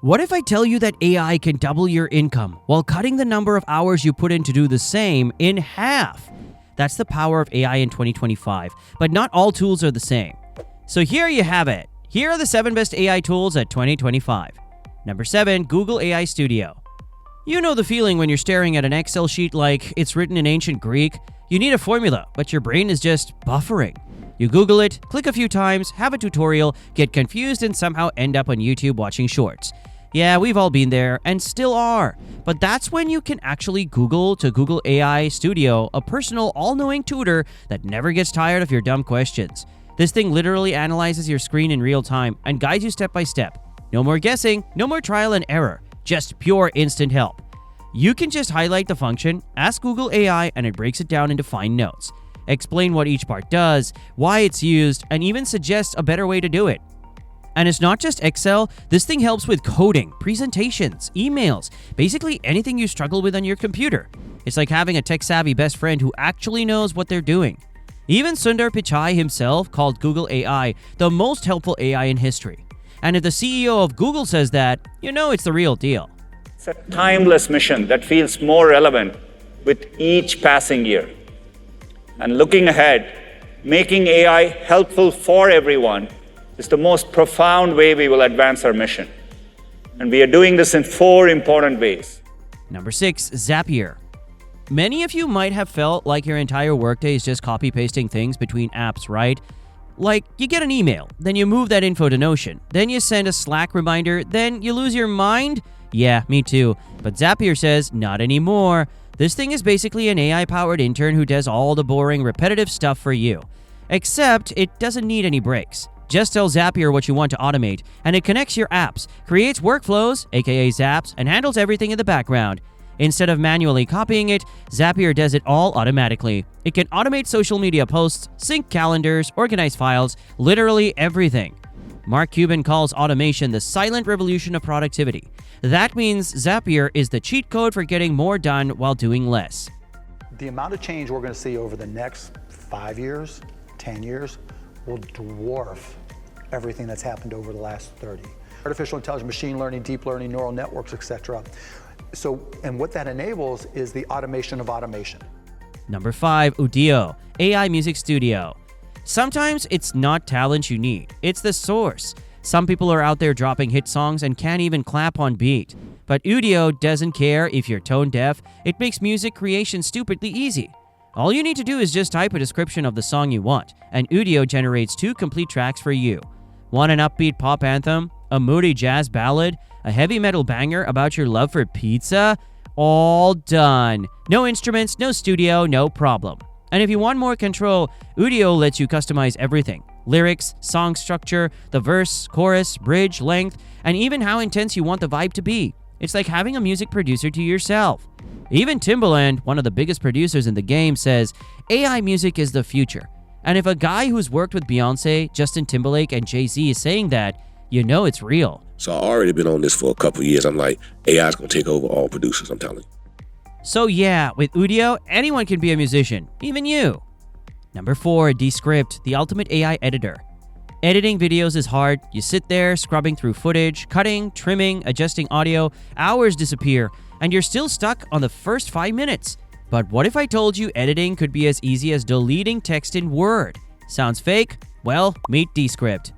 What if I tell you that AI can double your income while cutting the number of hours you put in to do the same in half? That's the power of AI in 2025, but not all tools are the same. So here you have it. Here are the 7 best AI tools at 2025. Number 7, Google AI Studio. You know the feeling when you're staring at an Excel sheet like it's written in ancient Greek. You need a formula, but your brain is just buffering. You Google it, click a few times, have a tutorial, get confused, and somehow end up on YouTube watching shorts. Yeah, we've all been there, and still are. But that's when you can actually Google to Google AI Studio, a personal, all-knowing tutor that never gets tired of your dumb questions. This thing literally analyzes your screen in real time and guides you step by step. No more guessing, no more trial and error, just pure instant help. You can just highlight the function, ask Google AI, and it breaks it down into fine notes. Explain what each part does, why it's used, and even suggests a better way to do it. And it's not just Excel, this thing helps with coding, presentations, emails, basically anything you struggle with on your computer. It's like having a tech-savvy best friend who actually knows what they're doing. Even Sundar Pichai himself called Google AI the most helpful AI in history. And if the CEO of Google says that, you know it's the real deal. It's a timeless mission that feels more relevant with each passing year. And looking ahead, making AI helpful for everyone is the most profound way we will advance our mission. And we are doing this in 4 important ways. Number 6, Zapier. Many of you might have felt like your entire workday is just copy-pasting things between apps, right? Like, you get an email, then you move that info to Notion, then you send a Slack reminder, then you lose your mind? Yeah, me too. But Zapier says, not anymore. This thing is basically an AI-powered intern who does all the boring, repetitive stuff for you. Except it doesn't need any breaks. Just tell Zapier what you want to automate, and it connects your apps, creates workflows, aka Zaps, and handles everything in the background. Instead of manually copying it, Zapier does it all automatically. It can automate social media posts, sync calendars, organize files, literally everything. Mark Cuban calls automation the silent revolution of productivity. That means Zapier is the cheat code for getting more done while doing less. The amount of change we're going to see over the next 5 years, 10 years, will dwarf everything that's happened over the last 30. Artificial intelligence, machine learning, deep learning, neural networks, etc. And what that enables is the automation of automation. Number 5, Udio AI Music Studio. Sometimes it's not talent you need, it's the source. Some people are out there dropping hit songs and can't even clap on beat. But Udio doesn't care if you're tone deaf, it makes music creation stupidly easy. All you need to do is just type a description of the song you want, and Udio generates 2 complete tracks for you. Want an upbeat pop anthem, a moody jazz ballad, a heavy metal banger about your love for pizza? All done. No instruments, no studio, no problem. And if you want more control, Udio lets you customize everything. Lyrics, song structure, the verse, chorus, bridge, length, and even how intense you want the vibe to be. It's like having a music producer to yourself. Even Timbaland, one of the biggest producers in the game, says AI music is the future. And if a guy who's worked with Beyonce, Justin Timberlake, and Jay-Z is saying that, you know it's real. So I've already been on this for a couple of years. I'm like, AI's going to take over all producers, I'm telling you. So yeah, with Udio, anyone can be a musician, even you. Number 4, Descript, the ultimate AI editor. Editing videos is hard. You sit there scrubbing through footage, cutting, trimming, adjusting audio, hours disappear, and you're still stuck on the first 5 minutes. But what if I told you editing could be as easy as deleting text in Word? Sounds fake? Well, meet Descript.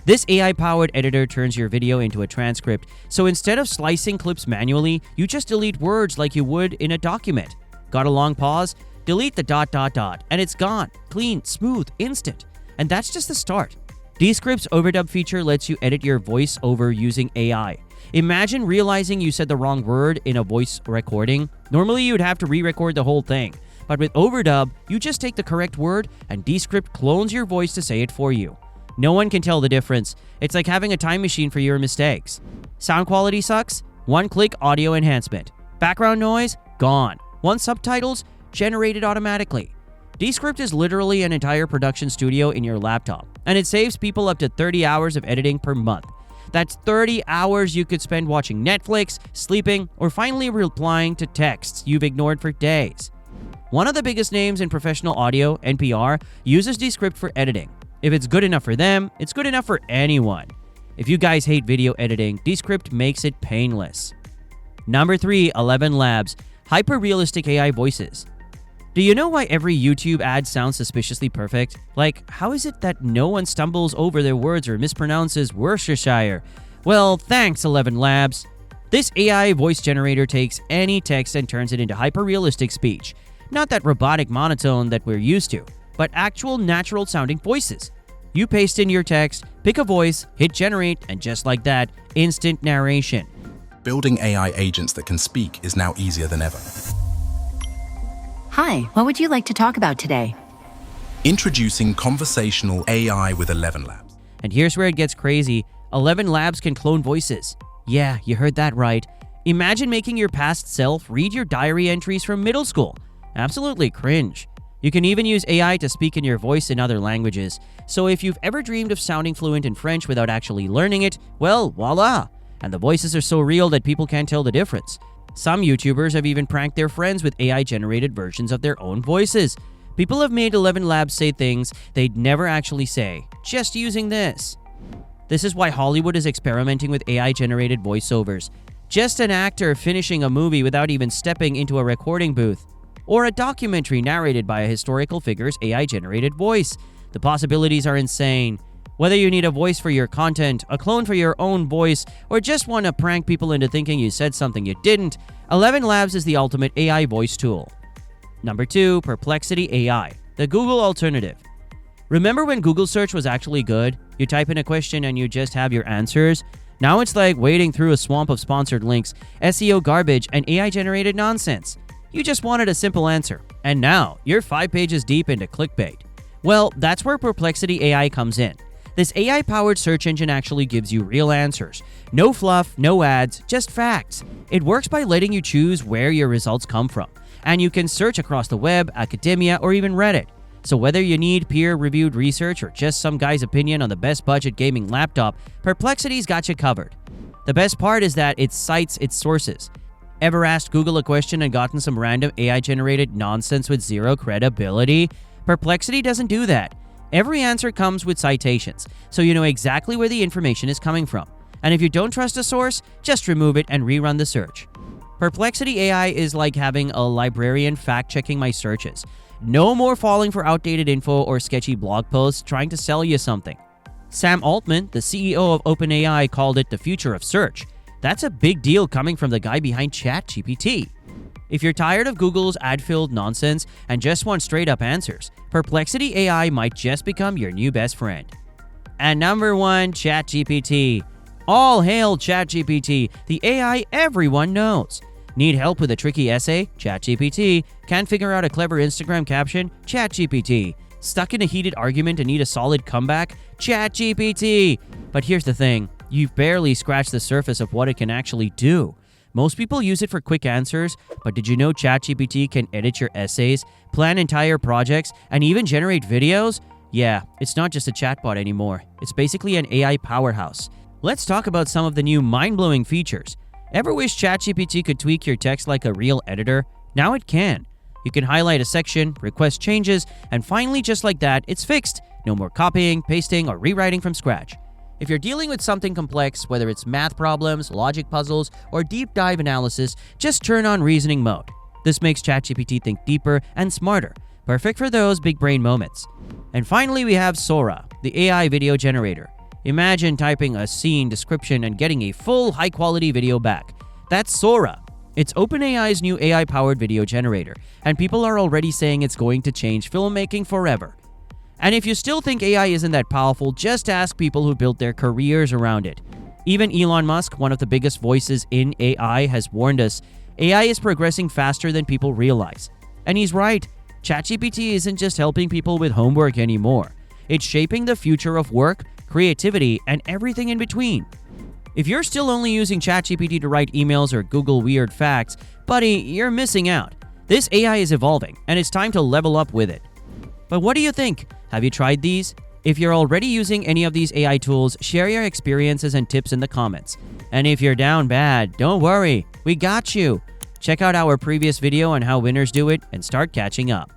This AI-powered editor turns your video into a transcript, so instead of slicing clips manually, you just delete words like you would in a document. Got a long pause? Delete the ... and it's gone. Clean, smooth, instant. And that's just the start. Descript's overdub feature lets you edit your voice over using AI. Imagine realizing you said the wrong word in a voice recording. Normally, you'd have to re-record the whole thing. But with overdub, you just take the correct word and Descript clones your voice to say it for you. No one can tell the difference. It's like having a time machine for your mistakes. Sound quality sucks? One-click audio enhancement. Background noise? Gone. Want subtitles? Generated automatically. Descript is literally an entire production studio in your laptop, and it saves people up to 30 hours of editing per month. That's 30 hours you could spend watching Netflix, sleeping, or finally replying to texts you've ignored for days. One of the biggest names in professional audio, NPR, uses Descript for editing. If it's good enough for them, it's good enough for anyone. If you guys hate video editing, Descript makes it painless. Number 3, 11 Labs, hyperrealistic AI voices. Do you know why every YouTube ad sounds suspiciously perfect? Like, how is it that no one stumbles over their words or mispronounces Worcestershire? Well, thanks, 11 Labs. This AI voice generator takes any text and turns it into hyperrealistic speech. Not that robotic monotone that we're used to, but actual natural-sounding voices. You paste in your text, pick a voice, hit generate, and just like that, instant narration. Building AI agents that can speak is now easier than ever. Hi, what would you like to talk about today? Introducing conversational AI with 11 Labs. And here's where it gets crazy. 11 Labs can clone voices. Yeah, you heard that right. Imagine making your past self read your diary entries from middle school. Absolutely cringe. You can even use AI to speak in your voice in other languages. So if you've ever dreamed of sounding fluent in French without actually learning it, well, voila! And the voices are so real that people can't tell the difference. Some YouTubers have even pranked their friends with AI-generated versions of their own voices. People have made 11 Labs say things they'd never actually say, just using this. This is why Hollywood is experimenting with AI-generated voiceovers. Just an actor finishing a movie without even stepping into a recording booth. Or a documentary narrated by a historical figure's AI-generated voice. The possibilities are insane. Whether you need a voice for your content, a clone for your own voice, or just want to prank people into thinking you said something you didn't, 11 Labs is the ultimate AI voice tool. Number 2, Perplexity AI, the Google alternative. Remember when Google search was actually good? You type in a question and you just have your answers? Now it's like wading through a swamp of sponsored links, SEO garbage, and AI-generated nonsense. You just wanted a simple answer, and now you're 5 pages deep into clickbait. Well, that's where Perplexity AI comes in. This AI-powered search engine actually gives you real answers. No fluff, no ads, just facts. It works by letting you choose where your results come from. And you can search across the web, academia, or even Reddit. So whether you need peer-reviewed research or just some guy's opinion on the best budget gaming laptop, Perplexity's got you covered. The best part is that it cites its sources. Ever asked Google a question and gotten some random AI-generated nonsense with zero credibility? Perplexity doesn't do that. Every answer comes with citations, so you know exactly where the information is coming from. And if you don't trust a source, just remove it and rerun the search. Perplexity AI is like having a librarian fact-checking my searches. No more falling for outdated info or sketchy blog posts trying to sell you something. Sam Altman, the CEO of OpenAI, called it the future of search. That's a big deal coming from the guy behind ChatGPT. If you're tired of Google's ad-filled nonsense and just want straight-up answers, Perplexity AI might just become your new best friend. And number 1, ChatGPT. All hail ChatGPT, the AI everyone knows. Need help with a tricky essay? ChatGPT. Can't figure out a clever Instagram caption? ChatGPT. Stuck in a heated argument and need a solid comeback? ChatGPT. But here's the thing, you've barely scratched the surface of what it can actually do. Most people use it for quick answers, but did you know ChatGPT can edit your essays, plan entire projects, and even generate videos? Yeah, it's not just a chatbot anymore. It's basically an AI powerhouse. Let's talk about some of the new mind-blowing features. Ever wish ChatGPT could tweak your text like a real editor? Now it can. You can highlight a section, request changes, and finally, just like that, it's fixed. No more copying, pasting, or rewriting from scratch. If you're dealing with something complex, whether it's math problems, logic puzzles, or deep dive analysis, just turn on reasoning mode. This makes ChatGPT think deeper and smarter, perfect for those big brain moments. And finally, we have Sora, the AI video generator. Imagine typing a scene description and getting a full high-quality video back. That's Sora. It's OpenAI's new AI-powered video generator, and people are already saying it's going to change filmmaking forever. And if you still think AI isn't that powerful, just ask people who built their careers around it. Even Elon Musk, one of the biggest voices in AI, has warned us, AI is progressing faster than people realize. And he's right. ChatGPT isn't just helping people with homework anymore. It's shaping the future of work, creativity, and everything in between. If you're still only using ChatGPT to write emails or Google weird facts, buddy, you're missing out. This AI is evolving, and it's time to level up with it. But what do you think? Have you tried these? If you're already using any of these AI tools, share your experiences and tips in the comments. And if you're down bad, don't worry, we got you. Check out our previous video on how winners do it and start catching up.